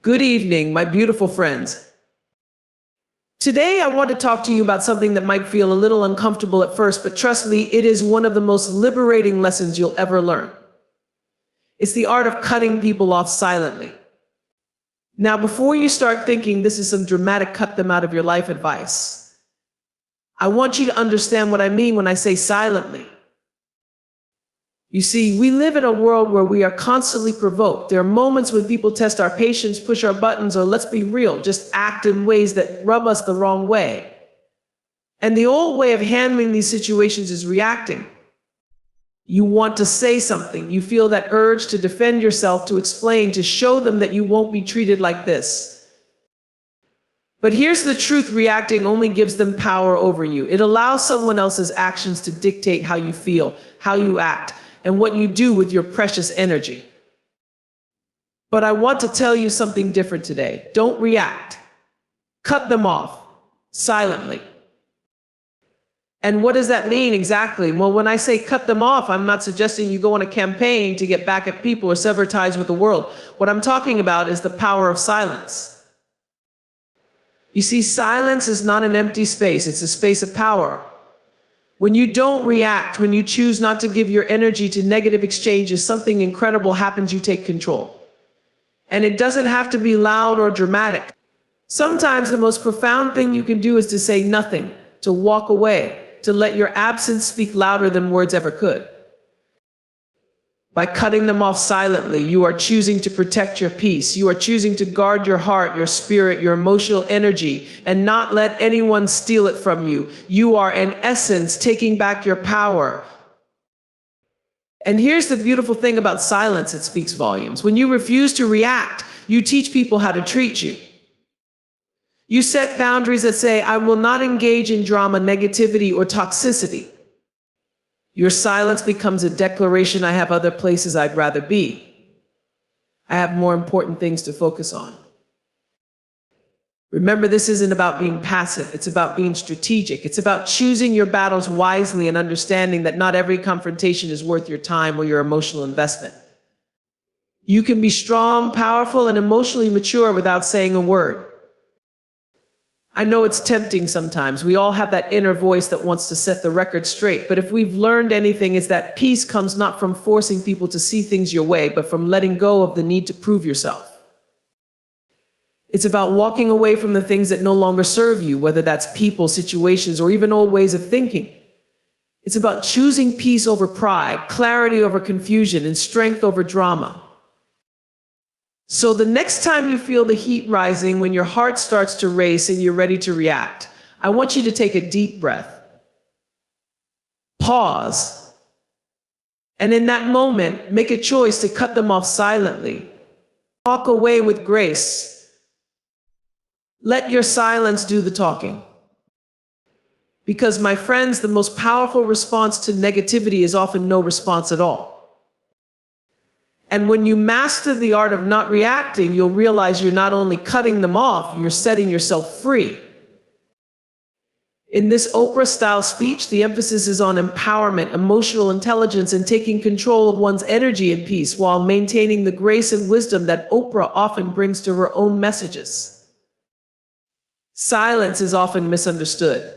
Good evening, my beautiful friends. Today, I want to talk to you about something that might feel a little uncomfortable at first, but trust me, it is one of the most liberating lessons you'll ever learn. It's the art of cutting people off silently. Now, before you start thinking this is some dramatic cut them out of your life advice, I want you to understand what I mean when I say silently. You see, we live in a world where we are constantly provoked. There are moments when people test our patience, push our buttons, or let's be real, just act in ways that rub us the wrong way. And the old way of handling these situations is reacting. You want to say something. You feel that urge to defend yourself, to explain, to show them that you won't be treated like this. But here's the truth: reacting only gives them power over you. It allows someone else's actions to dictate how you feel, how you act, and what you do with your precious energy. But I want to tell you something different today. Don't react. Cut them off silently. And what does that mean exactly? Well, when I say cut them off, I'm not suggesting you go on a campaign to get back at people or sever ties with the world. What I'm talking about is the power of silence. You see, silence is not an empty space, it's a space of power. When you don't react, when you choose not to give your energy to negative exchanges, something incredible happens. You take control. And it doesn't have to be loud or dramatic. Sometimes the most profound thing you can do is to say nothing, to walk away, to let your absence speak louder than words ever could. By cutting them off silently, you are choosing to protect your peace. You are choosing to guard your heart, your spirit, your emotional energy, and not let anyone steal it from you. You are, in essence, taking back your power. And here's the beautiful thing about silence: it speaks volumes. When you refuse to react, you teach people how to treat you. You set boundaries that say, I will not engage in drama, negativity, or toxicity. Your silence becomes a declaration: I have other places I'd rather be. I have more important things to focus on. Remember, this isn't about being passive. It's about being strategic. It's about choosing your battles wisely and understanding that not every confrontation is worth your time or your emotional investment. You can be strong, powerful, and emotionally mature without saying a word. I know it's tempting sometimes. We all have that inner voice that wants to set the record straight. But if we've learned anything, it's that peace comes not from forcing people to see things your way, but from letting go of the need to prove yourself. It's about walking away from the things that no longer serve you, whether that's people, situations, or even old ways of thinking. It's about choosing peace over pride, clarity over confusion, and strength over drama. So the next time you feel the heat rising, when your heart starts to race and you're ready to react, I want you to take a deep breath. Pause. And in that moment, make a choice to cut them off silently. Walk away with grace. Let your silence do the talking. Because, my friends, the most powerful response to negativity is often no response at all. And when you master the art of not reacting, you'll realize you're not only cutting them off, you're setting yourself free. In this Oprah-style speech, the emphasis is on empowerment, emotional intelligence, and taking control of one's energy and peace while maintaining the grace and wisdom that Oprah often brings to her own messages. Silence is often misunderstood.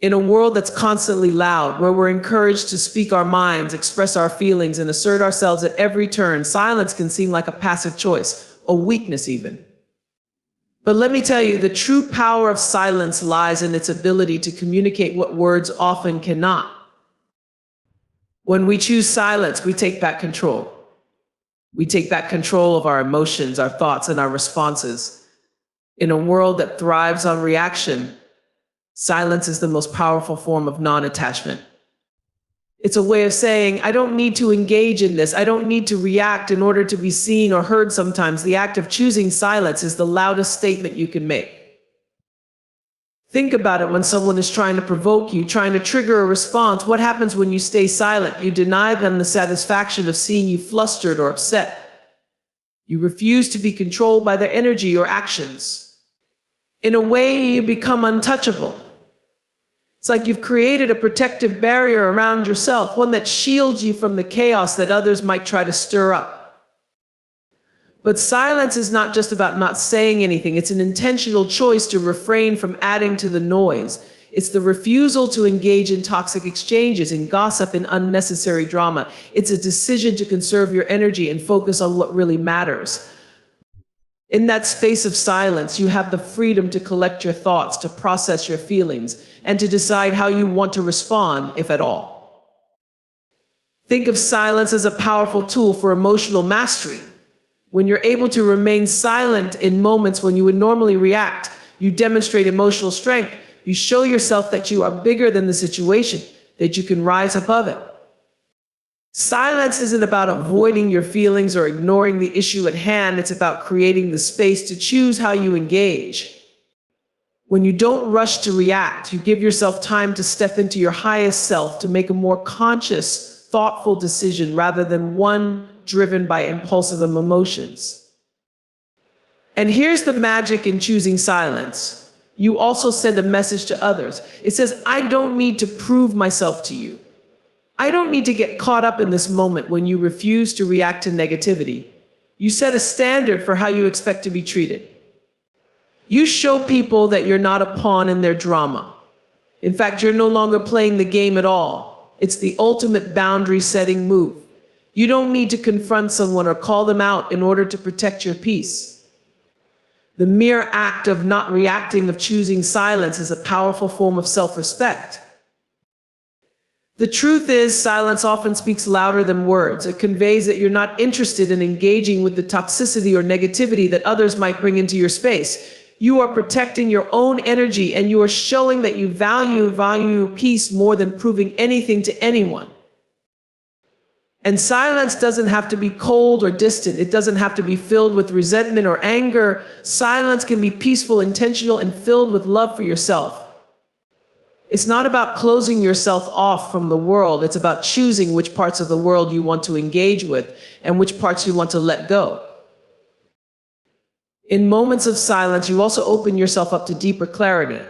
In a world that's constantly loud, where we're encouraged to speak our minds, express our feelings, and assert ourselves at every turn, silence can seem like a passive choice, a weakness even. But let me tell you, the true power of silence lies in its ability to communicate what words often cannot. When we choose silence, we take back control. We take back control of our emotions, our thoughts, and our responses. In a world that thrives on reaction, silence is the most powerful form of non-attachment. It's a way of saying, I don't need to engage in this. I don't need to react in order to be seen or heard. Sometimes the act of choosing silence is the loudest statement you can make. Think about it: when someone is trying to provoke you, trying to trigger a response, what happens when you stay silent? You deny them the satisfaction of seeing you flustered or upset. You refuse to be controlled by their energy or actions. In a way, you become untouchable. It's like you've created a protective barrier around yourself, one that shields you from the chaos that others might try to stir up. But silence is not just about not saying anything. It's an intentional choice to refrain from adding to the noise. It's the refusal to engage in toxic exchanges, in gossip, in unnecessary drama. It's a decision to conserve your energy and focus on what really matters. In that space of silence, you have the freedom to collect your thoughts, to process your feelings, and to decide how you want to respond, if at all. Think of silence as a powerful tool for emotional mastery. When you're able to remain silent in moments when you would normally react, you demonstrate emotional strength. You show yourself that you are bigger than the situation, that you can rise above it. Silence isn't about avoiding your feelings or ignoring the issue at hand. It's about creating the space to choose how you engage. When you don't rush to react, you give yourself time to step into your highest self, to make a more conscious, thoughtful decision rather than one driven by impulsive emotions. And here's the magic in choosing silence. You also send a message to others. It says, I don't need to prove myself to you. I don't need to get caught up in this moment. When you refuse to react to negativity, you set a standard for how you expect to be treated. You show people that you're not a pawn in their drama. In fact, you're no longer playing the game at all. It's the ultimate boundary-setting move. You don't need to confront someone or call them out in order to protect your peace. The mere act of not reacting, of choosing silence, is a powerful form of self-respect. The truth is, silence often speaks louder than words. It conveys that you're not interested in engaging with the toxicity or negativity that others might bring into your space. You are protecting your own energy, and you are showing that you value peace more than proving anything to anyone. And silence doesn't have to be cold or distant. It doesn't have to be filled with resentment or anger. Silence can be peaceful, intentional, and filled with love for yourself. It's not about closing yourself off from the world. It's about choosing which parts of the world you want to engage with and which parts you want to let go. In moments of silence, you also open yourself up to deeper clarity.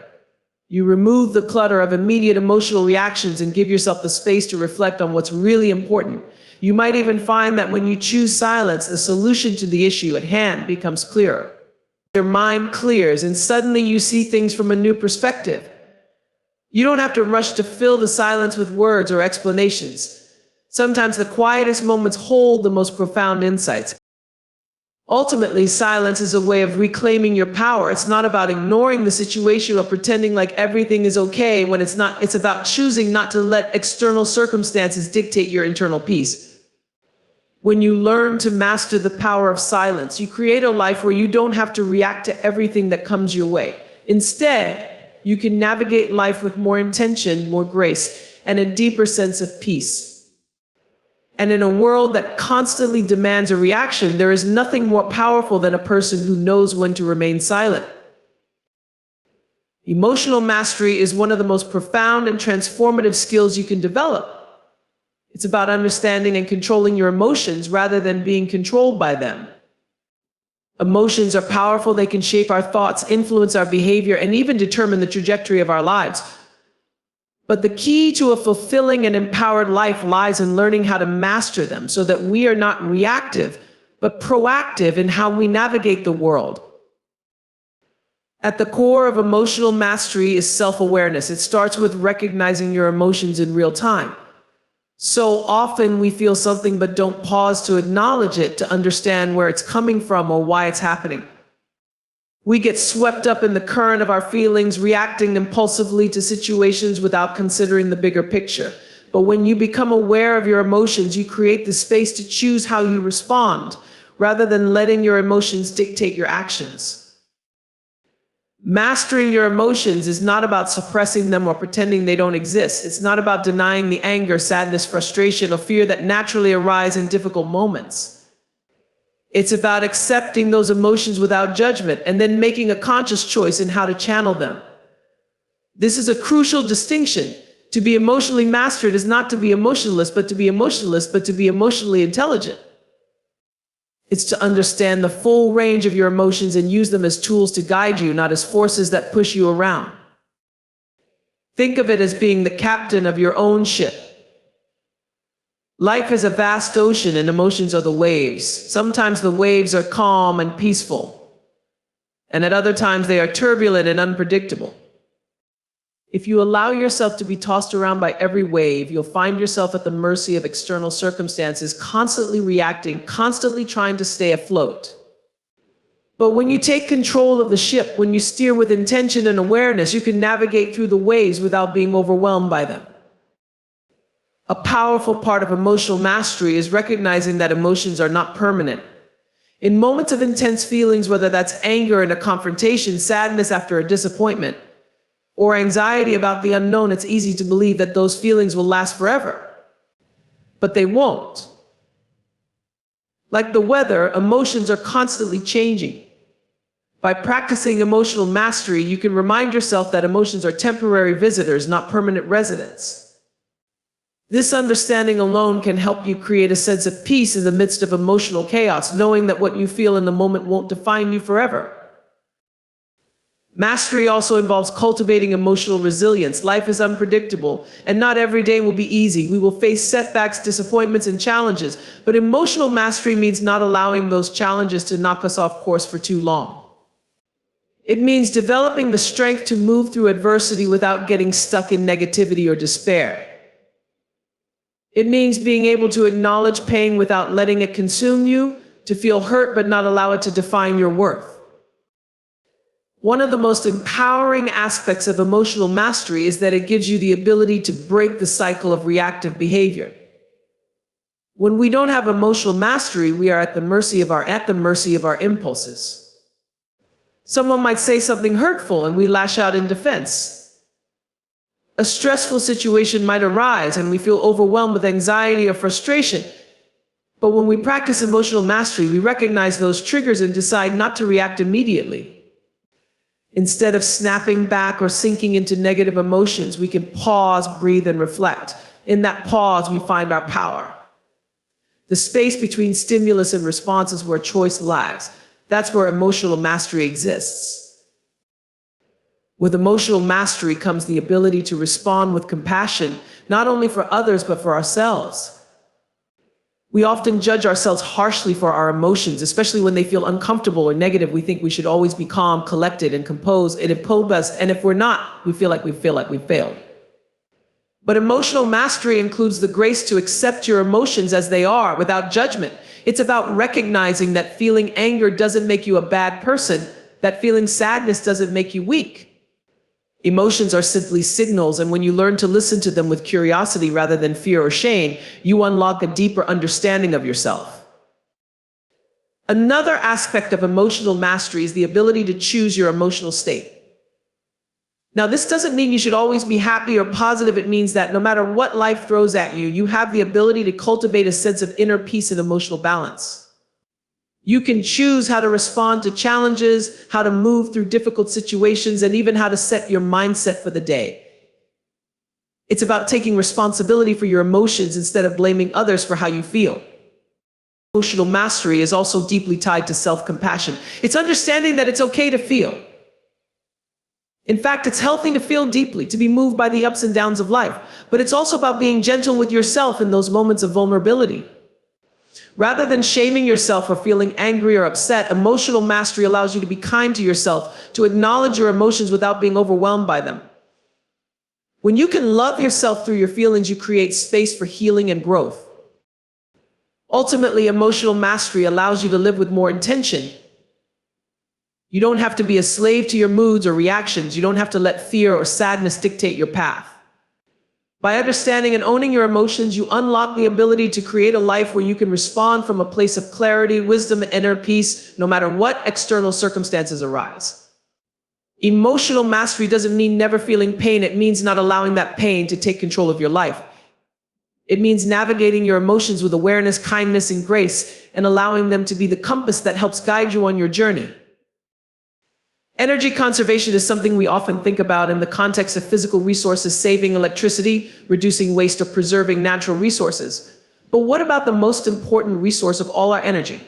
You remove the clutter of immediate emotional reactions and give yourself the space to reflect on what's really important. You might even find that when you choose silence, the solution to the issue at hand becomes clearer. Your mind clears, and suddenly you see things from a new perspective. You don't have to rush to fill the silence with words or explanations. Sometimes the quietest moments hold the most profound insights. Ultimately, silence is a way of reclaiming your power. It's not about ignoring the situation or pretending like everything is okay when it's not. It's about choosing not to let external circumstances dictate your internal peace. When you learn to master the power of silence, you create a life where you don't have to react to everything that comes your way. Instead, you can navigate life with more intention, more grace, and a deeper sense of peace. And in a world that constantly demands a reaction, there is nothing more powerful than a person who knows when to remain silent. Emotional mastery is one of the most profound and transformative skills you can develop. It's about understanding and controlling your emotions rather than being controlled by them. Emotions are powerful. They can shape our thoughts, influence our behavior, and even determine the trajectory of our lives. But the key to a fulfilling and empowered life lies in learning how to master them so that we are not reactive, but proactive in how we navigate the world. At the core of emotional mastery is self-awareness. It starts with recognizing your emotions in real time. So often we feel something but don't pause to acknowledge it, to understand where it's coming from or why it's happening. We get swept up in the current of our feelings, reacting impulsively to situations without considering the bigger picture. But when you become aware of your emotions, you create the space to choose how you respond, rather than letting your emotions dictate your actions. Mastering your emotions is not about suppressing them or pretending they don't exist. It's not about denying the anger, sadness, frustration, or fear that naturally arise in difficult moments. It's about accepting those emotions without judgment and then making a conscious choice in how to channel them. This is a crucial distinction. To be emotionally mastered is not to be emotionless, but to be emotionally intelligent. It's to understand the full range of your emotions and use them as tools to guide you, not as forces that push you around. Think of it as being the captain of your own ship. Life is a vast ocean and emotions are the waves. Sometimes the waves are calm and peaceful, and at other times they are turbulent and unpredictable. If you allow yourself to be tossed around by every wave, you'll find yourself at the mercy of external circumstances, constantly reacting, constantly trying to stay afloat. But when you take control of the ship, when you steer with intention and awareness, you can navigate through the waves without being overwhelmed by them. A powerful part of emotional mastery is recognizing that emotions are not permanent. In moments of intense feelings, whether that's anger in a confrontation, sadness after a disappointment, or anxiety about the unknown, it's easy to believe that those feelings will last forever. But they won't. Like the weather, emotions are constantly changing. By practicing emotional mastery, you can remind yourself that emotions are temporary visitors, not permanent residents. This understanding alone can help you create a sense of peace in the midst of emotional chaos, knowing that what you feel in the moment won't define you forever. Mastery also involves cultivating emotional resilience. Life is unpredictable, and not every day will be easy. We will face setbacks, disappointments, and challenges. But emotional mastery means not allowing those challenges to knock us off course for too long. It means developing the strength to move through adversity without getting stuck in negativity or despair. It means being able to acknowledge pain without letting it consume you, to feel hurt but not allow it to define your worth. One of the most empowering aspects of emotional mastery is that it gives you the ability to break the cycle of reactive behavior. When we don't have emotional mastery, we are at the mercy of our impulses. Someone might say something hurtful and we lash out in defense. A stressful situation might arise and we feel overwhelmed with anxiety or frustration. But when we practice emotional mastery, we recognize those triggers and decide not to react immediately. Instead of snapping back or sinking into negative emotions, we can pause, breathe, and reflect. In that pause, we find our power. The space between stimulus and response is where choice lies. That's where emotional mastery exists. With emotional mastery comes the ability to respond with compassion, not only for others, but for ourselves. We often judge ourselves harshly for our emotions, especially when they feel uncomfortable or negative. We think we should always be calm, collected, and composed. It imposes us, and if we're not, we feel like we failed. But emotional mastery includes the grace to accept your emotions as they are, without judgment. It's about recognizing that feeling anger doesn't make you a bad person, that feeling sadness doesn't make you weak. Emotions are simply signals, and when you learn to listen to them with curiosity rather than fear or shame, you unlock a deeper understanding of yourself. Another aspect of emotional mastery is the ability to choose your emotional state. Now, this doesn't mean you should always be happy or positive. It means that no matter what life throws at you, you have the ability to cultivate a sense of inner peace and emotional balance. You can choose how to respond to challenges, how to move through difficult situations, and even how to set your mindset for the day. It's about taking responsibility for your emotions instead of blaming others for how you feel. Emotional mastery is also deeply tied to self-compassion. It's understanding that it's okay to feel. In fact, it's healthy to feel deeply, to be moved by the ups and downs of life. But it's also about being gentle with yourself in those moments of vulnerability. Rather than shaming yourself for feeling angry or upset, emotional mastery allows you to be kind to yourself, to acknowledge your emotions without being overwhelmed by them. When you can love yourself through your feelings, you create space for healing and growth. Ultimately, emotional mastery allows you to live with more intention. You don't have to be a slave to your moods or reactions. You don't have to let fear or sadness dictate your path. By understanding and owning your emotions, you unlock the ability to create a life where you can respond from a place of clarity, wisdom, and inner peace, no matter what external circumstances arise. Emotional mastery doesn't mean never feeling pain. It means not allowing that pain to take control of your life. It means navigating your emotions with awareness, kindness, and grace, and allowing them to be the compass that helps guide you on your journey. Energy conservation is something we often think about in the context of physical resources, saving electricity, reducing waste, or preserving natural resources. But what about the most important resource of all our energy?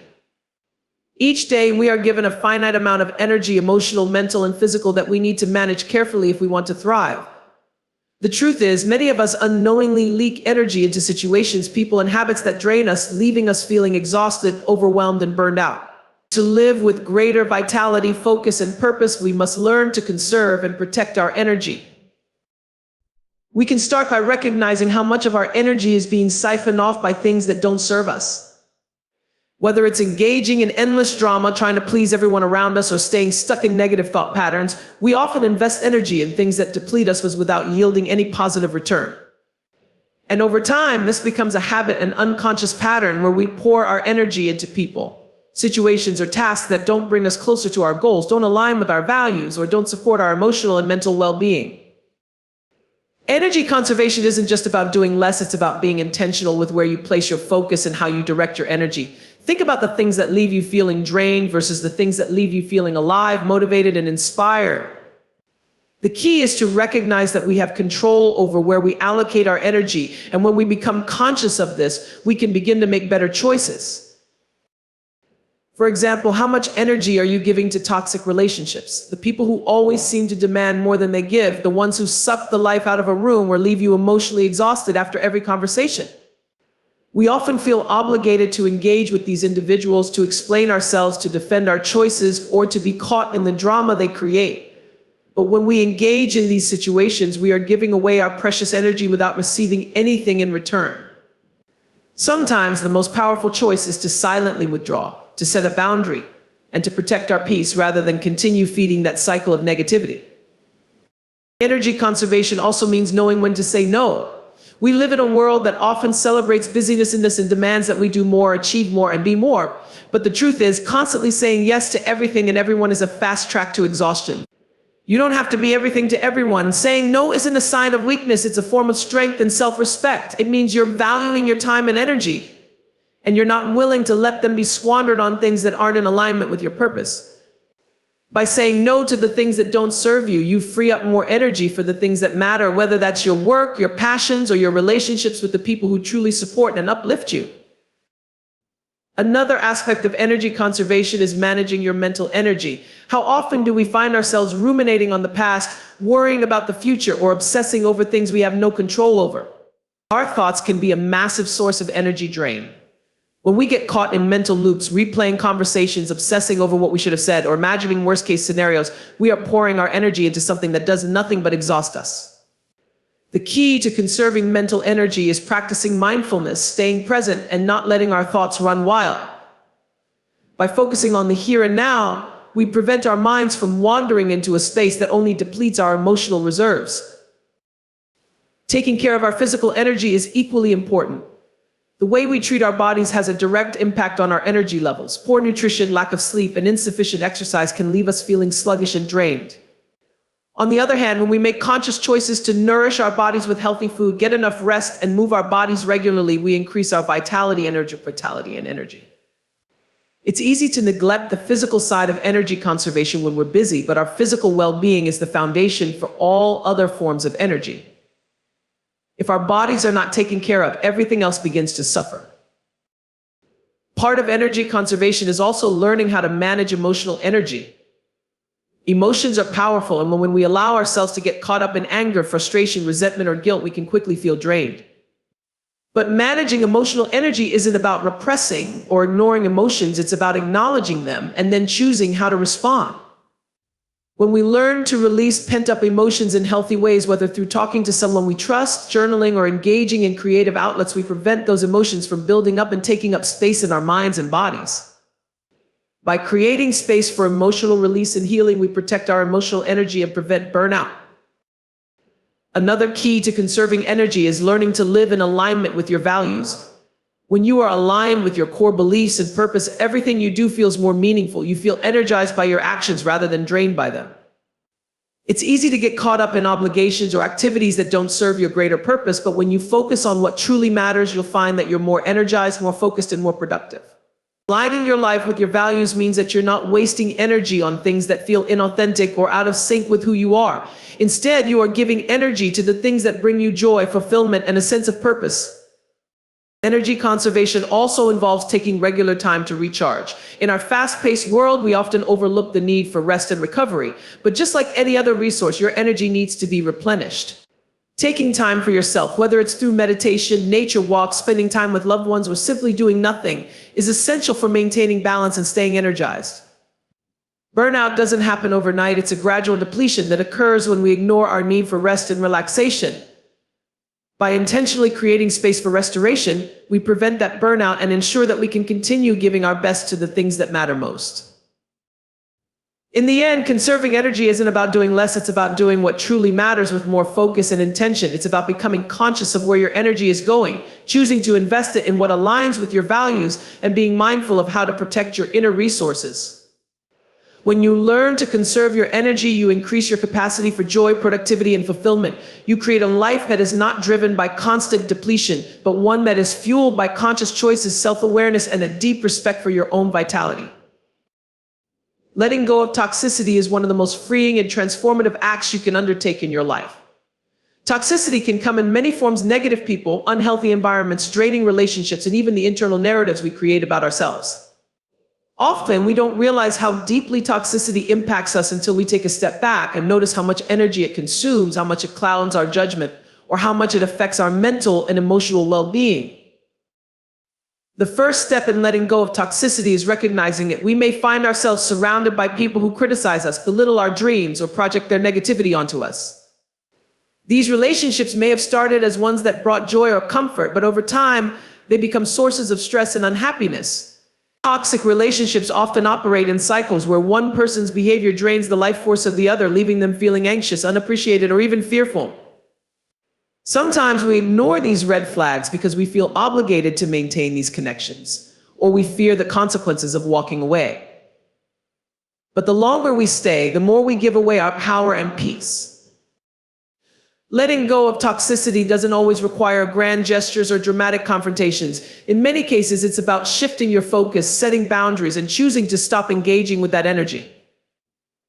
Each day, we are given a finite amount of energy, emotional, mental, and physical, that we need to manage carefully if we want to thrive. The truth is, many of us unknowingly leak energy into situations, people, and habits that drain us, leaving us feeling exhausted, overwhelmed, and burned out. To live with greater vitality, focus, and purpose, we must learn to conserve and protect our energy. We can start by recognizing how much of our energy is being siphoned off by things that don't serve us. Whether it's engaging in endless drama, trying to please everyone around us, or staying stuck in negative thought patterns, we often invest energy in things that deplete us without yielding any positive return. And over time, this becomes a habit, an unconscious pattern where we pour our energy into people, situations, or tasks that don't bring us closer to our goals, don't align with our values, or don't support our emotional and mental well-being. Energy conservation isn't just about doing less, it's about being intentional with where you place your focus and how you direct your energy. Think about the things that leave you feeling drained versus the things that leave you feeling alive, motivated, and inspired. The key is to recognize that we have control over where we allocate our energy, and when we become conscious of this, we can begin to make better choices. For example, how much energy are you giving to toxic relationships? The people who always seem to demand more than they give, the ones who suck the life out of a room or leave you emotionally exhausted after every conversation. We often feel obligated to engage with these individuals, to explain ourselves, to defend our choices, or to be caught in the drama they create. But when we engage in these situations, we are giving away our precious energy without receiving anything in return. Sometimes the most powerful choice is to silently withdraw, to set a boundary, and to protect our peace rather than continue feeding that cycle of negativity. Energy conservation also means knowing when to say no. We live in a world that often celebrates busyness and demands that we do more, achieve more, and be more. But the truth is, constantly saying yes to everything and everyone is a fast track to exhaustion. You don't have to be everything to everyone. Saying no isn't a sign of weakness, it's a form of strength and self-respect. It means you're valuing your time and energy, and you're not willing to let them be squandered on things that aren't in alignment with your purpose. By saying no to the things that don't serve you, you free up more energy for the things that matter, whether that's your work, your passions, or your relationships with the people who truly support and uplift you. Another aspect of energy conservation is managing your mental energy. How often do we find ourselves ruminating on the past, worrying about the future, or obsessing over things we have no control over? Our thoughts can be a massive source of energy drain. When we get caught in mental loops, replaying conversations, obsessing over what we should have said, or imagining worst-case scenarios, we are pouring our energy into something that does nothing but exhaust us. The key to conserving mental energy is practicing mindfulness, staying present, and not letting our thoughts run wild. By focusing on the here and now, we prevent our minds from wandering into a space that only depletes our emotional reserves. Taking care of our physical energy is equally important. The way we treat our bodies has a direct impact on our energy levels. Poor nutrition, lack of sleep, and insufficient exercise can leave us feeling sluggish and drained. On the other hand, when we make conscious choices to nourish our bodies with healthy food, get enough rest, and move our bodies regularly, we increase our vitality and energy. It's easy to neglect the physical side of energy conservation when we're busy, but our physical well-being is the foundation for all other forms of energy. If our bodies are not taken care of, everything else begins to suffer. Part of energy conservation is also learning how to manage emotional energy. Emotions are powerful, and when we allow ourselves to get caught up in anger, frustration, resentment, or guilt, we can quickly feel drained. But managing emotional energy isn't about repressing or ignoring emotions, it's about acknowledging them and then choosing how to respond. When we learn to release pent-up emotions in healthy ways, whether through talking to someone we trust, journaling, or engaging in creative outlets, we prevent those emotions from building up and taking up space in our minds and bodies. By creating space for emotional release and healing, we protect our emotional energy and prevent burnout. Another key to conserving energy is learning to live in alignment with your values. When you are aligned with your core beliefs and purpose, everything you do feels more meaningful. You feel energized by your actions rather than drained by them. It's easy to get caught up in obligations or activities that don't serve your greater purpose, but when you focus on what truly matters, you'll find that you're more energized, more focused, and more productive. Aligning your life with your values means that you're not wasting energy on things that feel inauthentic or out of sync with who you are. Instead, you are giving energy to the things that bring you joy, fulfillment, and a sense of purpose. Energy conservation also involves taking regular time to recharge. In our fast-paced world, we often overlook the need for rest and recovery. But just like any other resource, your energy needs to be replenished. Taking time for yourself, whether it's through meditation, nature walks, spending time with loved ones, or simply doing nothing, is essential for maintaining balance and staying energized. Burnout doesn't happen overnight. It's a gradual depletion that occurs when we ignore our need for rest and relaxation. By intentionally creating space for restoration, we prevent that burnout and ensure that we can continue giving our best to the things that matter most. In the end, conserving energy isn't about doing less, it's about doing what truly matters with more focus and intention. It's about becoming conscious of where your energy is going, choosing to invest it in what aligns with your values, and being mindful of how to protect your inner resources. When you learn to conserve your energy, you increase your capacity for joy, productivity, and fulfillment. You create a life that is not driven by constant depletion, but one that is fueled by conscious choices, self-awareness, and a deep respect for your own vitality. Letting go of toxicity is one of the most freeing and transformative acts you can undertake in your life. Toxicity can come in many forms: negative people, unhealthy environments, draining relationships, and even the internal narratives we create about ourselves. Often, we don't realize how deeply toxicity impacts us until we take a step back and notice how much energy it consumes, how much it clouds our judgment, or how much it affects our mental and emotional well-being. The first step in letting go of toxicity is recognizing it. We may find ourselves surrounded by people who criticize us, belittle our dreams, or project their negativity onto us. These relationships may have started as ones that brought joy or comfort, but over time, they become sources of stress and unhappiness. Toxic relationships often operate in cycles where one person's behavior drains the life force of the other, leaving them feeling anxious, unappreciated, or even fearful. Sometimes we ignore these red flags because we feel obligated to maintain these connections, or we fear the consequences of walking away. But the longer we stay, the more we give away our power and peace. Letting go of toxicity doesn't always require grand gestures or dramatic confrontations. In many cases, it's about shifting your focus, setting boundaries, and choosing to stop engaging with that energy.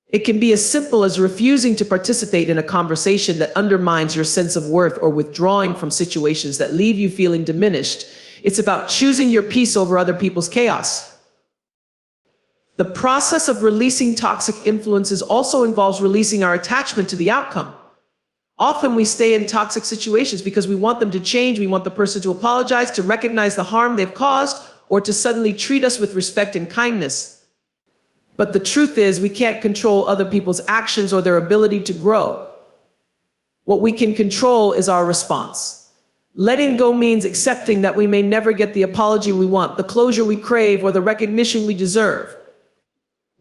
It can be as simple as refusing to participate in a conversation that undermines your sense of worth, or withdrawing from situations that leave you feeling diminished. It's about choosing your peace over other people's chaos. The process of releasing toxic influences also involves releasing our attachment to the outcome. Often we stay in toxic situations because we want them to change, we want the person to apologize, to recognize the harm they've caused, or to suddenly treat us with respect and kindness. But the truth is, we can't control other people's actions or their ability to grow. What we can control is our response. Letting go means accepting that we may never get the apology we want, the closure we crave, or the recognition we deserve.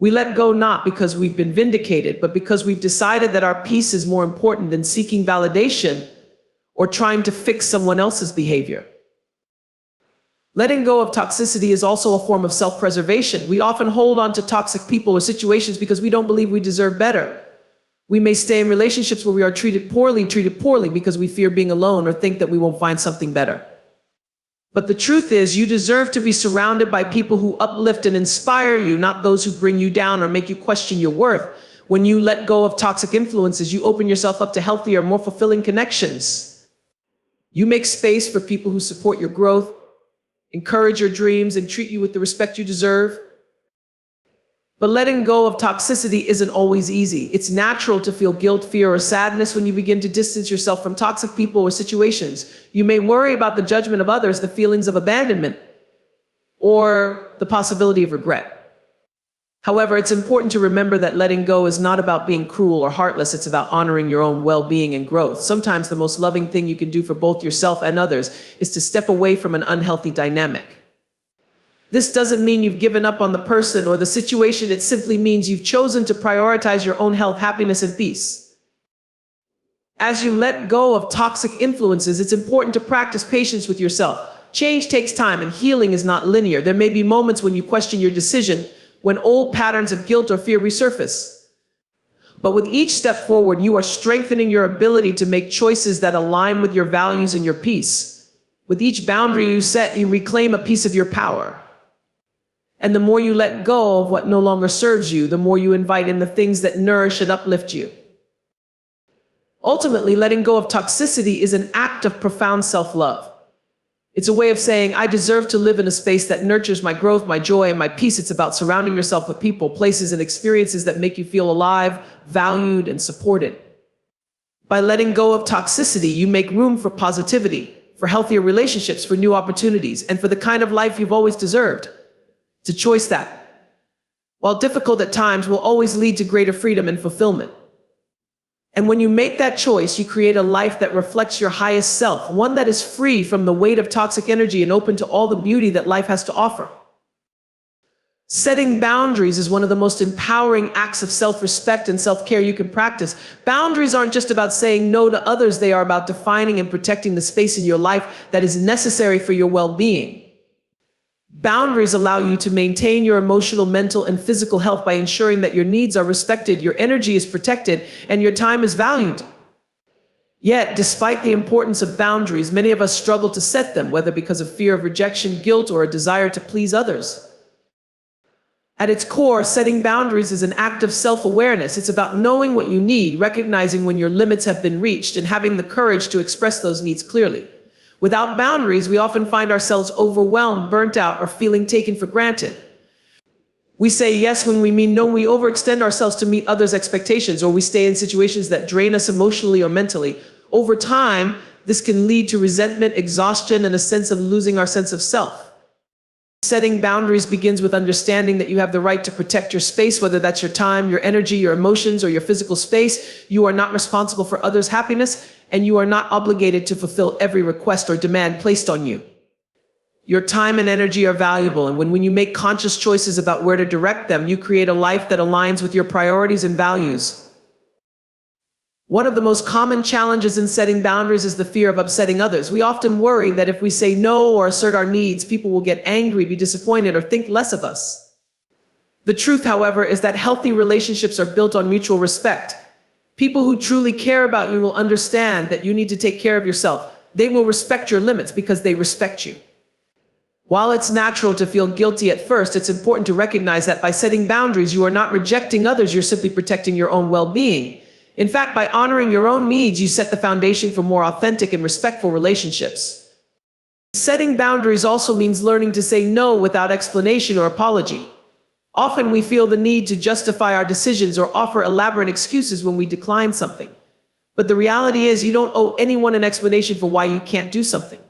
We let go not because we've been vindicated, but because we've decided that our peace is more important than seeking validation or trying to fix someone else's behavior. Letting go of toxicity is also a form of self-preservation. We often hold on to toxic people or situations because we don't believe we deserve better. We may stay in relationships where we are treated poorly because we fear being alone or think that we won't find something better. But the truth is, you deserve to be surrounded by people who uplift and inspire you, not those who bring you down or make you question your worth. When you let go of toxic influences, you open yourself up to healthier, more fulfilling connections. You make space for people who support your growth, encourage your dreams, and treat you with the respect you deserve. But letting go of toxicity isn't always easy. It's natural to feel guilt, fear, or sadness when you begin to distance yourself from toxic people or situations. You may worry about the judgment of others, the feelings of abandonment, or the possibility of regret. However, it's important to remember that letting go is not about being cruel or heartless. It's about honoring your own well-being and growth. Sometimes the most loving thing you can do for both yourself and others is to step away from an unhealthy dynamic. This doesn't mean you've given up on the person or the situation. It simply means you've chosen to prioritize your own health, happiness, and peace. As you let go of toxic influences, it's important to practice patience with yourself. Change takes time, and healing is not linear. There may be moments when you question your decision, when old patterns of guilt or fear resurface. But with each step forward, you are strengthening your ability to make choices that align with your values and your peace. With each boundary you set, you reclaim a piece of your power. And the more you let go of what no longer serves you, the more you invite in the things that nourish and uplift you. Ultimately, letting go of toxicity is an act of profound self-love. It's a way of saying, I deserve to live in a space that nurtures my growth, my joy, and my peace. It's about surrounding yourself with people, places, and experiences that make you feel alive, valued, and supported. By letting go of toxicity, you make room for positivity, for healthier relationships, for new opportunities, and for the kind of life you've always deserved. It's a choice that, while difficult at times, will always lead to greater freedom and fulfillment. And when you make that choice, you create a life that reflects your highest self, one that is free from the weight of toxic energy and open to all the beauty that life has to offer. Setting boundaries is one of the most empowering acts of self-respect and self-care you can practice. Boundaries aren't just about saying no to others, they are about defining and protecting the space in your life that is necessary for your well-being. Boundaries allow you to maintain your emotional, mental, and physical health by ensuring that your needs are respected, your energy is protected, and your time is valued. Yet, despite the importance of boundaries, many of us struggle to set them, whether because of fear of rejection, guilt, or a desire to please others. At its core, setting boundaries is an act of self-awareness. It's about knowing what you need, recognizing when your limits have been reached, and having the courage to express those needs clearly. Without boundaries, we often find ourselves overwhelmed, burnt out, or feeling taken for granted. We say yes when we mean no, we overextend ourselves to meet others' expectations, or we stay in situations that drain us emotionally or mentally. Over time, this can lead to resentment, exhaustion, and a sense of losing our sense of self. Setting boundaries begins with understanding that you have the right to protect your space, whether that's your time, your energy, your emotions, or your physical space. You are not responsible for others' happiness, and you are not obligated to fulfill every request or demand placed on you. Your time and energy are valuable, and when you make conscious choices about where to direct them, you create a life that aligns with your priorities and values. One of the most common challenges in setting boundaries is the fear of upsetting others. We often worry that if we say no or assert our needs, people will get angry, be disappointed, or think less of us. The truth, however, is that healthy relationships are built on mutual respect. People who truly care about you will understand that you need to take care of yourself. They will respect your limits because they respect you. While it's natural to feel guilty at first, it's important to recognize that by setting boundaries, you are not rejecting others, you're simply protecting your own well-being. In fact, by honoring your own needs, you set the foundation for more authentic and respectful relationships. Setting boundaries also means learning to say no without explanation or apology. Often we feel the need to justify our decisions or offer elaborate excuses when we decline something. But the reality is you don't owe anyone an explanation for why you can't do something.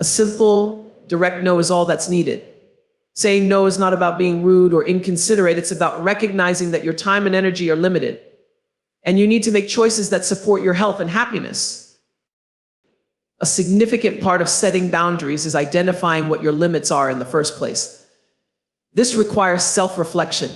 A simple, direct no is all that's needed. Saying no is not about being rude or inconsiderate, it's about recognizing that your time and energy are limited. And you need to make choices that support your health and happiness. A significant part of setting boundaries is identifying what your limits are in the first place. This requires self-reflection.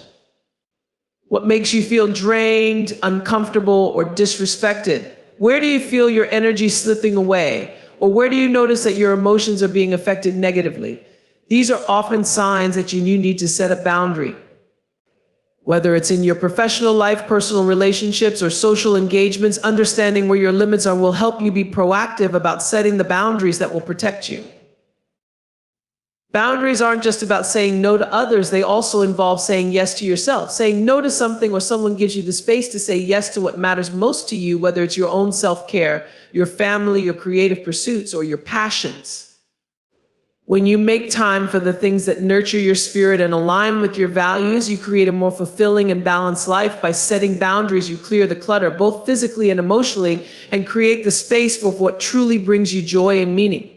What makes you feel drained, uncomfortable, or disrespected? Where do you feel your energy slipping away? Or where do you notice that your emotions are being affected negatively? These are often signs that you need to set a boundary. Whether it's in your professional life, personal relationships, or social engagements, understanding where your limits are will help you be proactive about setting the boundaries that will protect you. Boundaries aren't just about saying no to others, they also involve saying yes to yourself. Saying no to something or someone gives you the space to say yes to what matters most to you, whether it's your own self-care, your family, your creative pursuits, or your passions. When you make time for the things that nurture your spirit and align with your values, you create a more fulfilling and balanced life. By setting boundaries, you clear the clutter, both physically and emotionally, and create the space for what truly brings you joy and meaning.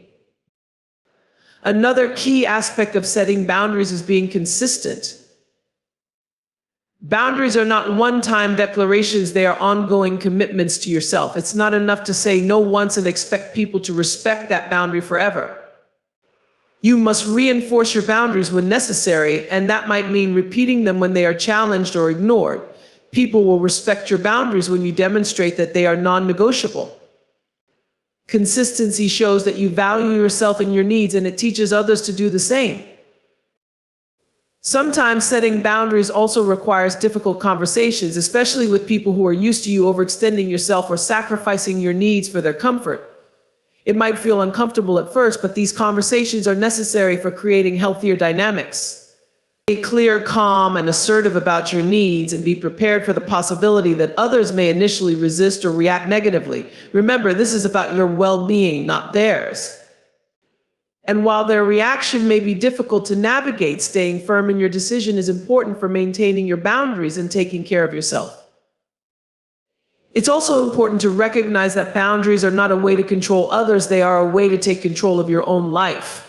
Another key aspect of setting boundaries is being consistent. Boundaries are not one-time declarations, they are ongoing commitments to yourself. It's not enough to say no once and expect people to respect that boundary forever. You must reinforce your boundaries when necessary, and that might mean repeating them when they are challenged or ignored. People will respect your boundaries when you demonstrate that they are non-negotiable. Consistency shows that you value yourself and your needs, and it teaches others to do the same. Sometimes setting boundaries also requires difficult conversations, especially with people who are used to you overextending yourself or sacrificing your needs for their comfort. It might feel uncomfortable at first, but these conversations are necessary for creating healthier dynamics. Be clear, calm, and assertive about your needs, and be prepared for the possibility that others may initially resist or react negatively. Remember, this is about your well-being, not theirs. And while their reaction may be difficult to navigate, staying firm in your decision is important for maintaining your boundaries and taking care of yourself. It's also important to recognize that boundaries are not a way to control others, they are a way to take control of your own life.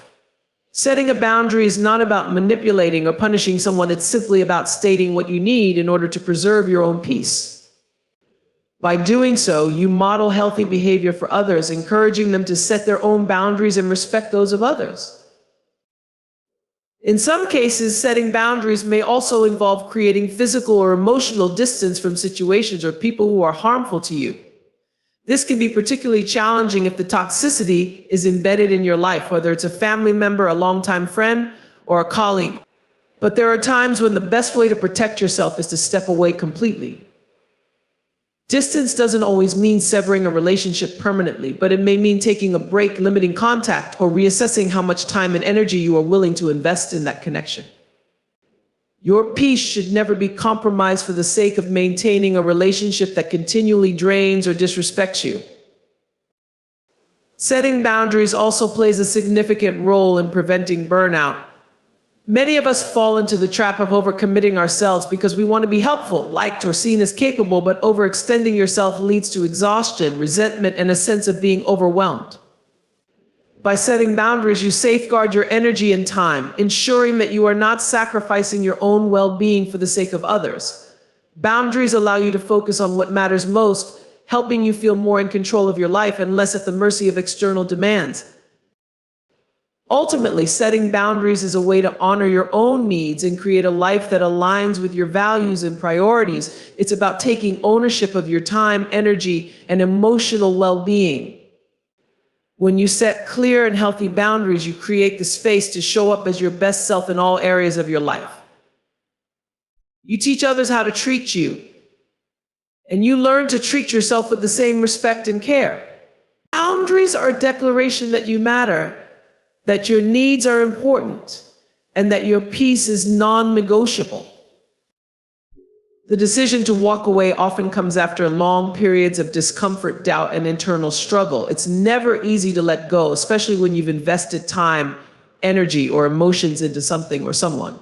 Setting a boundary is not about manipulating or punishing someone, it's simply about stating what you need in order to preserve your own peace. By doing so, you model healthy behavior for others, encouraging them to set their own boundaries and respect those of others. In some cases, setting boundaries may also involve creating physical or emotional distance from situations or people who are harmful to you. This can be particularly challenging if the toxicity is embedded in your life, whether it's a family member, a longtime friend, or a colleague. But there are times when the best way to protect yourself is to step away completely. Distance doesn't always mean severing a relationship permanently, but it may mean taking a break, limiting contact, or reassessing how much time and energy you are willing to invest in that connection. Your peace should never be compromised for the sake of maintaining a relationship that continually drains or disrespects you. Setting boundaries also plays a significant role in preventing burnout. Many of us fall into the trap of overcommitting ourselves because we want to be helpful, liked, or seen as capable, but overextending yourself leads to exhaustion, resentment, and a sense of being overwhelmed. By setting boundaries, you safeguard your energy and time, ensuring that you are not sacrificing your own well-being for the sake of others. Boundaries allow you to focus on what matters most, helping you feel more in control of your life and less at the mercy of external demands. Ultimately, setting boundaries is a way to honor your own needs and create a life that aligns with your values and priorities. It's about taking ownership of your time, energy, and emotional well-being. When you set clear and healthy boundaries, you create the space to show up as your best self in all areas of your life. You teach others how to treat you, and you learn to treat yourself with the same respect and care. Boundaries are a declaration that you matter, that your needs are important, and that your peace is non-negotiable. The decision to walk away often comes after long periods of discomfort, doubt, and internal struggle. It's never easy to let go, especially when you've invested time, energy, or emotions into something or someone.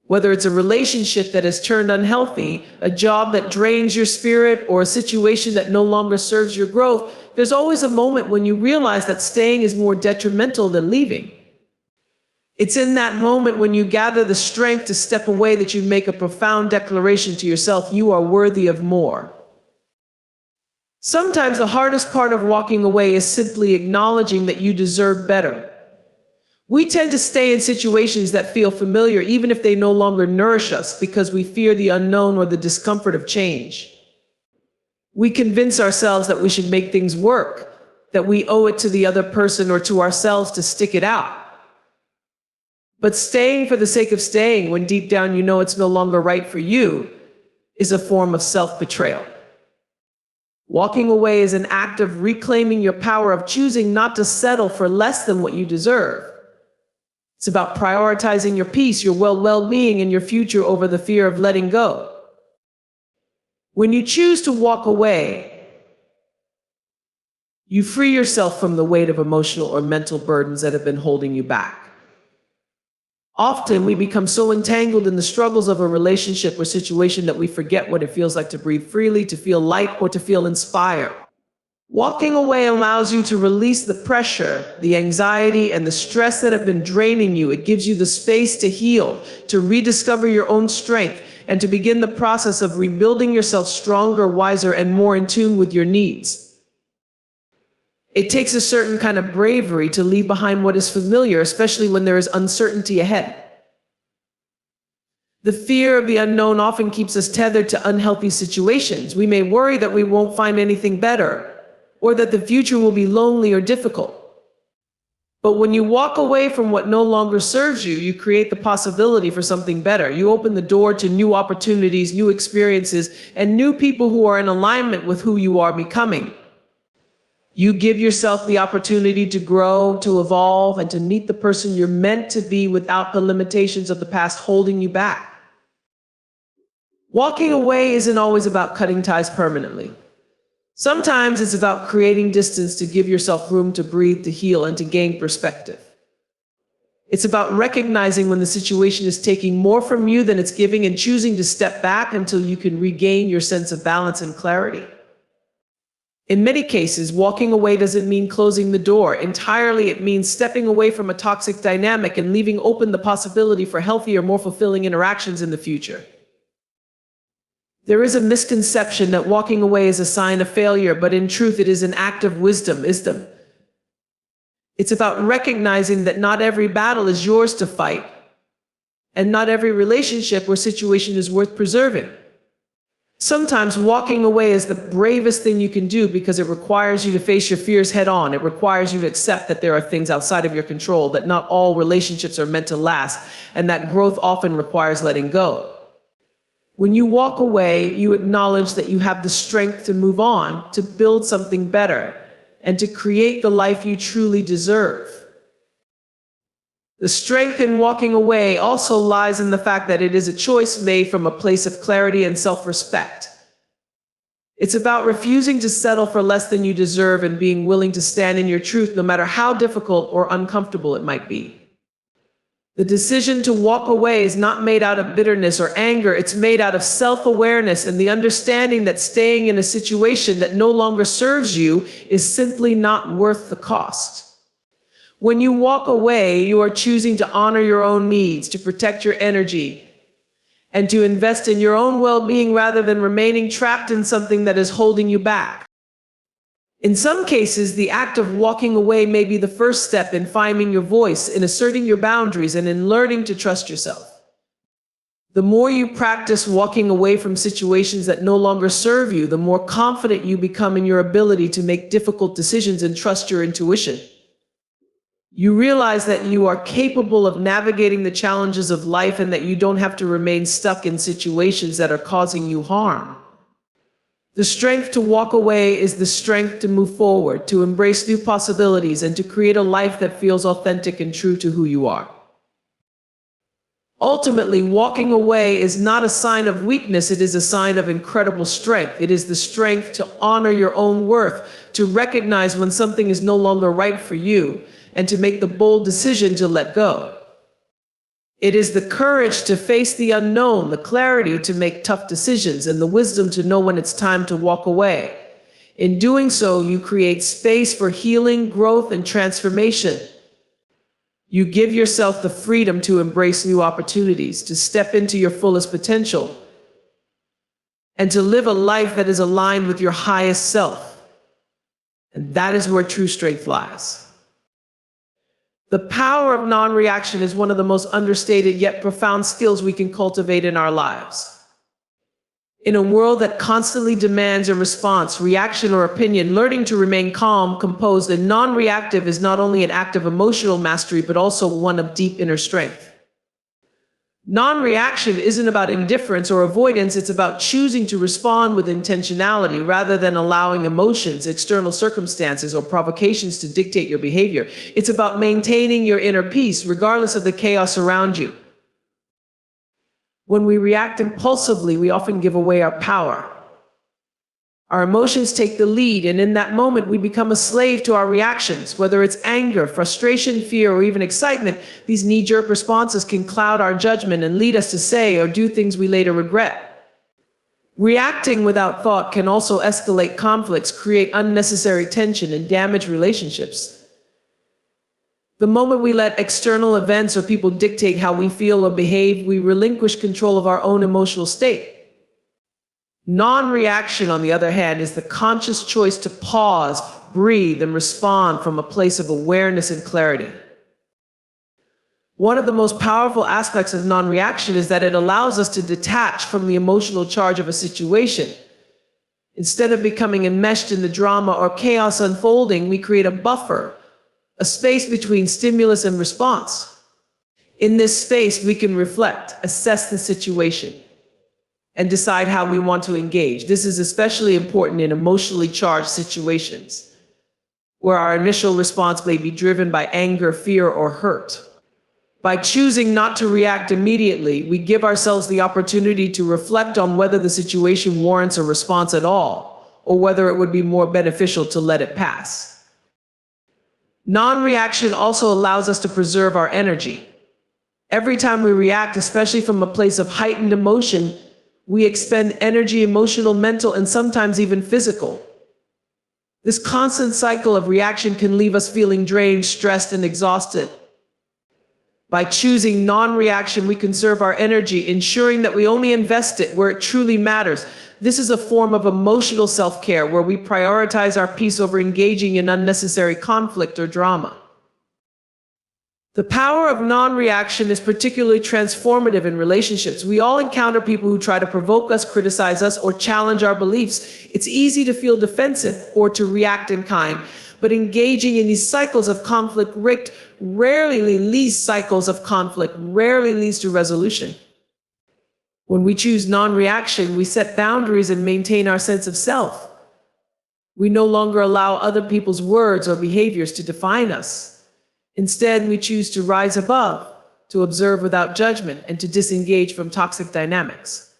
Whether it's a relationship that has turned unhealthy, a job that drains your spirit, or a situation that no longer serves your growth, there's always a moment when you realize that staying is more detrimental than leaving. It's in that moment when you gather the strength to step away that you make a profound declaration to yourself: you are worthy of more. Sometimes the hardest part of walking away is simply acknowledging that you deserve better. We tend to stay in situations that feel familiar even if they no longer nourish us, because we fear the unknown or the discomfort of change. We convince ourselves that we should make things work, that we owe it to the other person or to ourselves to stick it out. But staying for the sake of staying, when deep down you know it's no longer right for you, is a form of self-betrayal. Walking away is an act of reclaiming your power, of choosing not to settle for less than what you deserve. It's about prioritizing your peace, your well-being, and your future over the fear of letting go. When you choose to walk away, you free yourself from the weight of emotional or mental burdens that have been holding you back. Often we become so entangled in the struggles of a relationship or situation that we forget what it feels like to breathe freely, to feel light, or to feel inspired. Walking away allows you to release the pressure, the anxiety, and the stress that have been draining you. It gives you the space to heal, to rediscover your own strength, and to begin the process of rebuilding yourself stronger, wiser, and more in tune with your needs. It takes a certain kind of bravery to leave behind what is familiar, especially when there is uncertainty ahead. The fear of the unknown often keeps us tethered to unhealthy situations. We may worry that we won't find anything better, or that the future will be lonely or difficult. But when you walk away from what no longer serves you, you create the possibility for something better. You open the door to new opportunities, new experiences, and new people who are in alignment with who you are becoming. You give yourself the opportunity to grow, to evolve, and to meet the person you're meant to be without the limitations of the past holding you back. Walking away isn't always about cutting ties permanently. Sometimes it's about creating distance to give yourself room to breathe, to heal, and to gain perspective. It's about recognizing when the situation is taking more from you than it's giving, and choosing to step back until you can regain your sense of balance and clarity. In many cases, walking away doesn't mean closing the door entirely. It means stepping away from a toxic dynamic and leaving open the possibility for healthier, more fulfilling interactions in the future. There is a misconception that walking away is a sign of failure, but in truth, it is an act of wisdom. It's about recognizing that not every battle is yours to fight, and not every relationship or situation is worth preserving. Sometimes walking away is the bravest thing you can do because it requires you to face your fears head on. It requires you to accept that there are things outside of your control, that not all relationships are meant to last, and that growth often requires letting go. When you walk away, you acknowledge that you have the strength to move on, to build something better, and to create the life you truly deserve. The strength in walking away also lies in the fact that it is a choice made from a place of clarity and self-respect. It's about refusing to settle for less than you deserve and being willing to stand in your truth no matter how difficult or uncomfortable it might be. The decision to walk away is not made out of bitterness or anger. It's made out of self-awareness and the understanding that staying in a situation that no longer serves you is simply not worth the cost. When you walk away, you are choosing to honor your own needs, to protect your energy, and to invest in your own well-being rather than remaining trapped in something that is holding you back. In some cases, the act of walking away may be the first step in finding your voice, in asserting your boundaries, and in learning to trust yourself. The more you practice walking away from situations that no longer serve you, the more confident you become in your ability to make difficult decisions and trust your intuition. You realize that you are capable of navigating the challenges of life and that you don't have to remain stuck in situations that are causing you harm. The strength to walk away is the strength to move forward, to embrace new possibilities, and to create a life that feels authentic and true to who you are. Ultimately, walking away is not a sign of weakness, it is a sign of incredible strength. It is the strength to honor your own worth, to recognize when something is no longer right for you, and to make the bold decision to let go. It is the courage to face the unknown, the clarity to make tough decisions, and the wisdom to know when it's time to walk away. In doing so, you create space for healing, growth, and transformation. You give yourself the freedom to embrace new opportunities, to step into your fullest potential, and to live a life that is aligned with your highest self. And that is where true strength lies. The power of non-reaction is one of the most understated yet profound skills we can cultivate in our lives. In a world that constantly demands a response, reaction, or opinion, learning to remain calm, composed, and non-reactive is not only an act of emotional mastery, but also one of deep inner strength. Non-reaction isn't about indifference or avoidance, it's about choosing to respond with intentionality rather than allowing emotions, external circumstances, or provocations to dictate your behavior. It's about maintaining your inner peace regardless of the chaos around you. When we react impulsively, we often give away our power. Our emotions take the lead, and in that moment, we become a slave to our reactions. Whether it's anger, frustration, fear, or even excitement, these knee-jerk responses can cloud our judgment and lead us to say or do things we later regret. Reacting without thought can also escalate conflicts, create unnecessary tension, and damage relationships. The moment we let external events or people dictate how we feel or behave, we relinquish control of our own emotional state. Non-reaction, on the other hand, is the conscious choice to pause, breathe, and respond from a place of awareness and clarity. One of the most powerful aspects of non-reaction is that it allows us to detach from the emotional charge of a situation. Instead of becoming enmeshed in the drama or chaos unfolding, we create a buffer, a space between stimulus and response. In this space, we can reflect, assess the situation, and decide how we want to engage. This is especially important in emotionally charged situations, where our initial response may be driven by anger, fear, or hurt. By choosing not to react immediately, we give ourselves the opportunity to reflect on whether the situation warrants a response at all, or whether it would be more beneficial to let it pass. Non-reaction also allows us to preserve our energy. Every time we react, especially from a place of heightened emotion, we expend energy, emotional, mental, and sometimes even physical. This constant cycle of reaction can leave us feeling drained, stressed, and exhausted. By choosing non-reaction, we conserve our energy, ensuring that we only invest it where it truly matters. This is a form of emotional self-care where we prioritize our peace over engaging in unnecessary conflict or drama. The power of non-reaction is particularly transformative in relationships. We all encounter people who try to provoke us, criticize us, or challenge our beliefs. It's easy to feel defensive or to react in kind, but engaging in these cycles of conflict rarely leads to resolution. When we choose non-reaction, we set boundaries and maintain our sense of self. We no longer allow other people's words or behaviors to define us. Instead, we choose to rise above, to observe without judgment, and to disengage from toxic dynamics.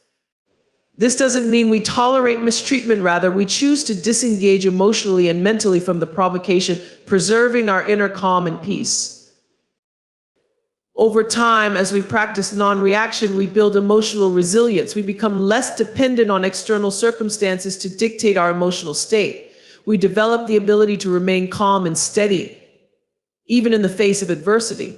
This doesn't mean we tolerate mistreatment. Rather, we choose to disengage emotionally and mentally from the provocation, preserving our inner calm and peace. Over time, as we practice non-reaction, we build emotional resilience. We become less dependent on external circumstances to dictate our emotional state. We develop the ability to remain calm and steady, even in the face of adversity.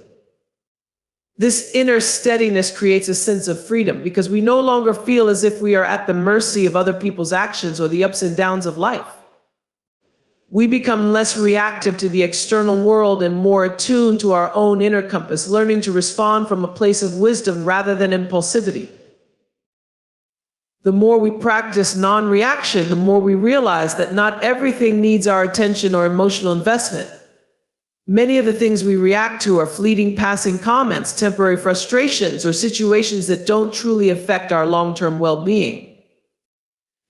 This inner steadiness creates a sense of freedom because we no longer feel as if we are at the mercy of other people's actions or the ups and downs of life. We become less reactive to the external world and more attuned to our own inner compass, learning to respond from a place of wisdom rather than impulsivity. The more we practice non-reaction, the more we realize that not everything needs our attention or emotional investment. Many of the things we react to are fleeting, passing comments, temporary frustrations, or situations that don't truly affect our long-term well-being.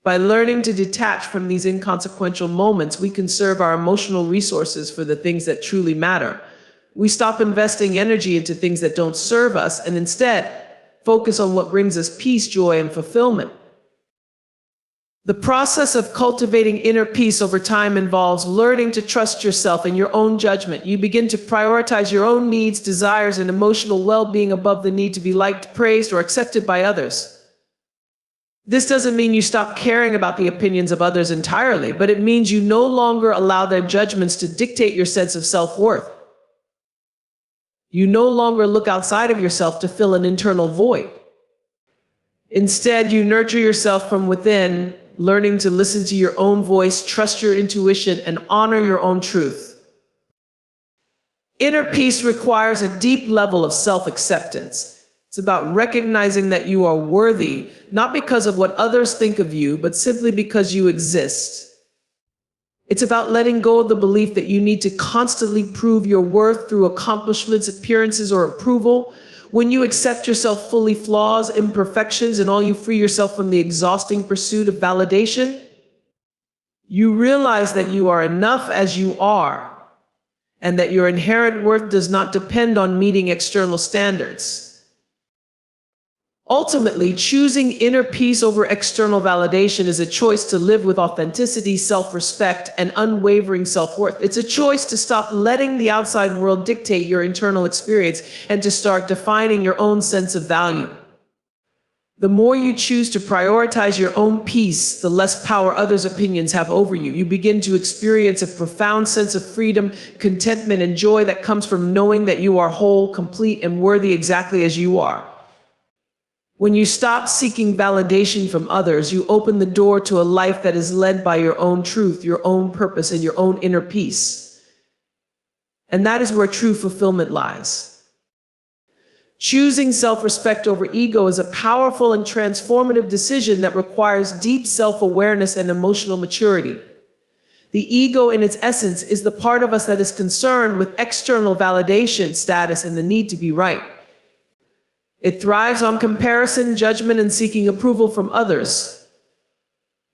By learning to detach from these inconsequential moments, we conserve our emotional resources for the things that truly matter. We stop investing energy into things that don't serve us and instead focus on what brings us peace, joy, and fulfillment. The process of cultivating inner peace over time involves learning to trust yourself and your own judgment. You begin to prioritize your own needs, desires, and emotional well-being above the need to be liked, praised, or accepted by others. This doesn't mean you stop caring about the opinions of others entirely, but it means you no longer allow their judgments to dictate your sense of self-worth. You no longer look outside of yourself to fill an internal void. Instead, you nurture yourself from within, learning to listen to your own voice, trust your intuition, and honor your own truth. Inner peace requires a deep level of self-acceptance. It's about recognizing that you are worthy, not because of what others think of you, but simply because you exist. It's about letting go of the belief that you need to constantly prove your worth through accomplishments, appearances, or approval. When you accept yourself fully, flaws, imperfections, and all, you free yourself from the exhausting pursuit of validation. You realize that you are enough as you are, and that your inherent worth does not depend on meeting external standards. Ultimately, choosing inner peace over external validation is a choice to live with authenticity, self-respect, and unwavering self-worth. It's a choice to stop letting the outside world dictate your internal experience and to start defining your own sense of value. The more you choose to prioritize your own peace, the less power others' opinions have over you. You begin to experience a profound sense of freedom, contentment, and joy that comes from knowing that you are whole, complete, and worthy exactly as you are. When you stop seeking validation from others, you open the door to a life that is led by your own truth, your own purpose, and your own inner peace. And that is where true fulfillment lies. Choosing self-respect over ego is a powerful and transformative decision that requires deep self-awareness and emotional maturity. The ego, in its essence, is the part of us that is concerned with external validation, status, and the need to be right. It thrives on comparison, judgment, and seeking approval from others.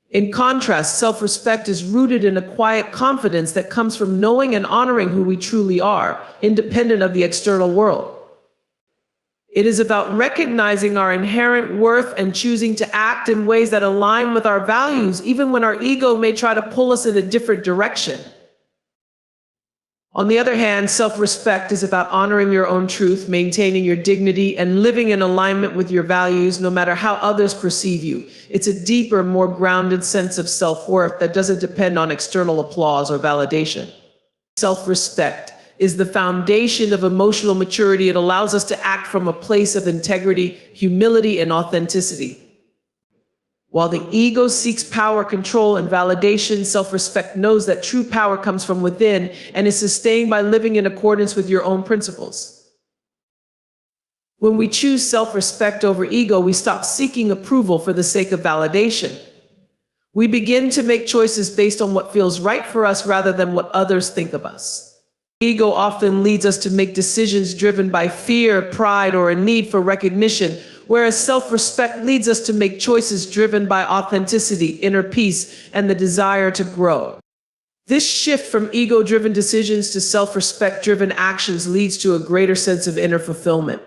In contrast, self-respect is rooted in a quiet confidence that comes from knowing and honoring who we truly are, independent of the external world. It is about recognizing our inherent worth and choosing to act in ways that align with our values, even when our ego may try to pull us in a different direction. On the other hand, self-respect is about honoring your own truth, maintaining your dignity, and living in alignment with your values, no matter how others perceive you. It's a deeper, more grounded sense of self-worth that doesn't depend on external applause or validation. Self-respect is the foundation of emotional maturity. It allows us to act from a place of integrity, humility, and authenticity. While the ego seeks power, control, and validation, self-respect knows that true power comes from within and is sustained by living in accordance with your own principles. When we choose self-respect over ego, we stop seeking approval for the sake of validation. We begin to make choices based on what feels right for us rather than what others think of us. Ego often leads us to make decisions driven by fear, pride, or a need for recognition, whereas self-respect leads us to make choices driven by authenticity, inner peace, and the desire to grow. This shift from ego-driven decisions to self-respect-driven actions leads to a greater sense of inner fulfillment,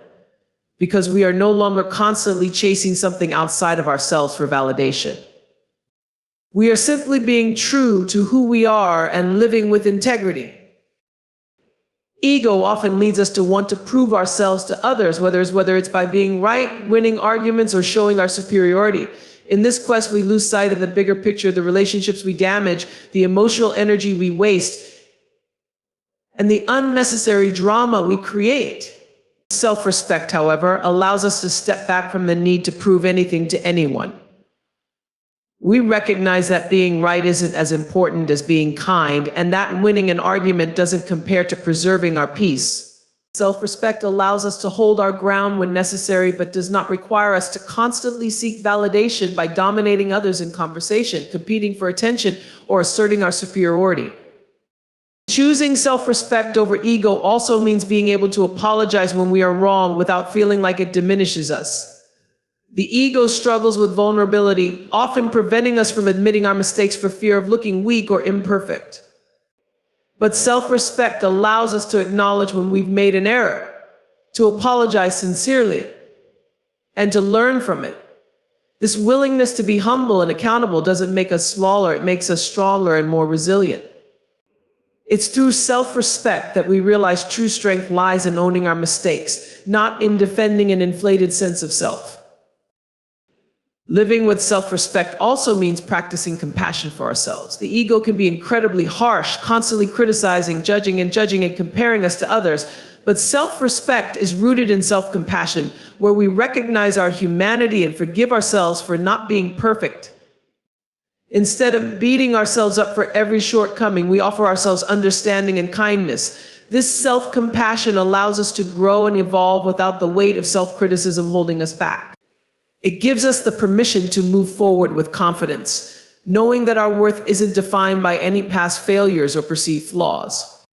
because we are no longer constantly chasing something outside of ourselves for validation. We are simply being true to who we are and living with integrity. Ego often leads us to want to prove ourselves to others, whether it's by being right, winning arguments, or showing our superiority. In this quest, we lose sight of the bigger picture, the relationships we damage, the emotional energy we waste, and the unnecessary drama we create. Self-respect, however, allows us to step back from the need to prove anything to anyone. We recognize that being right isn't as important as being kind, and that winning an argument doesn't compare to preserving our peace. Self-respect allows us to hold our ground when necessary, but does not require us to constantly seek validation by dominating others in conversation, competing for attention, or asserting our superiority. Choosing self-respect over ego also means being able to apologize when we are wrong without feeling like it diminishes us. The ego struggles with vulnerability, often preventing us from admitting our mistakes for fear of looking weak or imperfect. But self-respect allows us to acknowledge when we've made an error, to apologize sincerely, and to learn from it. This willingness to be humble and accountable doesn't make us smaller, it makes us stronger and more resilient. It's through self-respect that we realize true strength lies in owning our mistakes, not in defending an inflated sense of self. Living with self-respect also means practicing compassion for ourselves. The ego can be incredibly harsh, constantly criticizing, judging, and comparing us to others. But self-respect is rooted in self-compassion, where we recognize our humanity and forgive ourselves for not being perfect. Instead of beating ourselves up for every shortcoming, we offer ourselves understanding and kindness. This self-compassion allows us to grow and evolve without the weight of self-criticism holding us back. It gives us the permission to move forward with confidence, knowing that our worth isn't defined by any past failures or perceived flaws.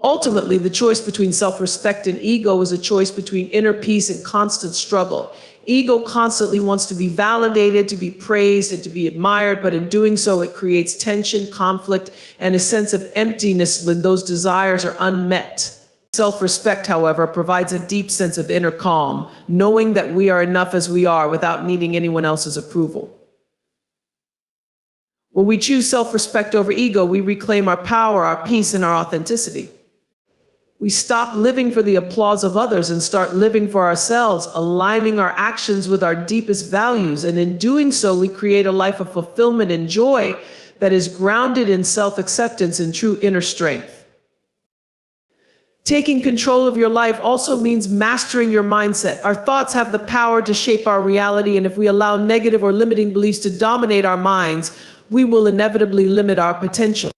Ultimately, the choice between self-respect and ego is a choice between inner peace and constant struggle. Ego constantly wants to be validated, to be praised, and to be admired, but in doing so, it creates tension, conflict, and a sense of emptiness when those desires are unmet. Self-respect, however, provides a deep sense of inner calm, knowing that we are enough as we are without needing anyone else's approval. When we choose self-respect over ego, we reclaim our power, our peace, and our authenticity. We stop living for the applause of others and start living for ourselves, aligning our actions with our deepest values, and in doing so, we create a life of fulfillment and joy that is grounded in self-acceptance and true inner strength. Taking control of your life also means mastering your mindset. Our thoughts have the power to shape our reality, and if we allow negative or limiting beliefs to dominate our minds, we will inevitably limit our potential.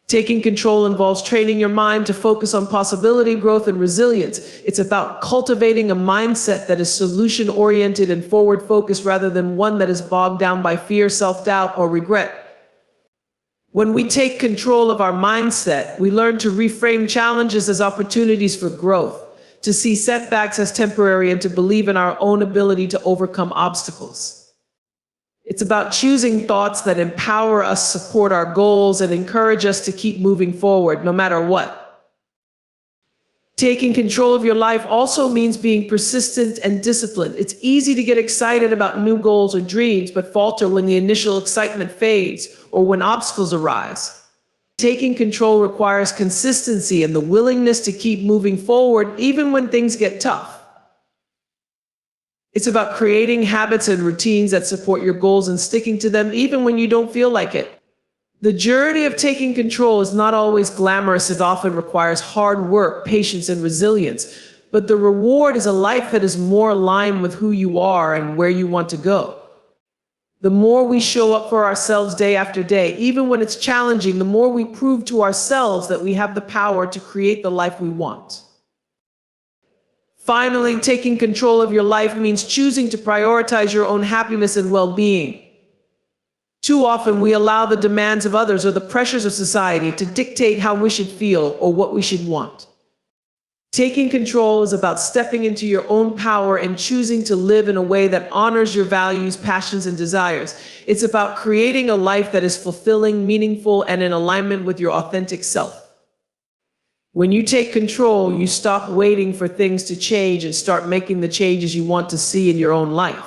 Taking control involves training your mind to focus on possibility, growth, and resilience. It's about cultivating a mindset that is solution-oriented and forward-focused rather than one that is bogged down by fear, self-doubt, or regret. When we take control of our mindset, we learn to reframe challenges as opportunities for growth, to see setbacks as temporary, and to believe in our own ability to overcome obstacles. It's about choosing thoughts that empower us, support our goals, and encourage us to keep moving forward, no matter what. Taking control of your life also means being persistent and disciplined. It's easy to get excited about new goals or dreams, but falter when the initial excitement fades or when obstacles arise. Taking control requires consistency and the willingness to keep moving forward even when things get tough. It's about creating habits and routines that support your goals and sticking to them even when you don't feel like it. The journey of taking control is not always glamorous. It often requires hard work, patience, and resilience. But the reward is a life that is more aligned with who you are and where you want to go. The more we show up for ourselves day after day, even when it's challenging, the more we prove to ourselves that we have the power to create the life we want. Finally, taking control of your life means choosing to prioritize your own happiness and well-being. Too often, we allow the demands of others or the pressures of society to dictate how we should feel or what we should want. Taking control is about stepping into your own power and choosing to live in a way that honors your values, passions, and desires. It's about creating a life that is fulfilling, meaningful, and in alignment with your authentic self. When you take control, you stop waiting for things to change and start making the changes you want to see in your own life.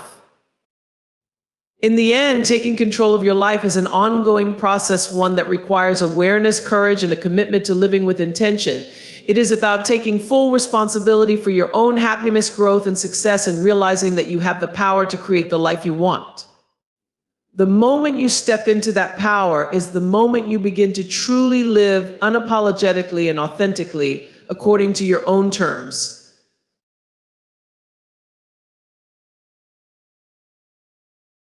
In the end, taking control of your life is an ongoing process, one that requires awareness, courage, and a commitment to living with intention. It is about taking full responsibility for your own happiness, growth, and success, and realizing that you have the power to create the life you want. The moment you step into that power is the moment you begin to truly live unapologetically and authentically according to your own terms.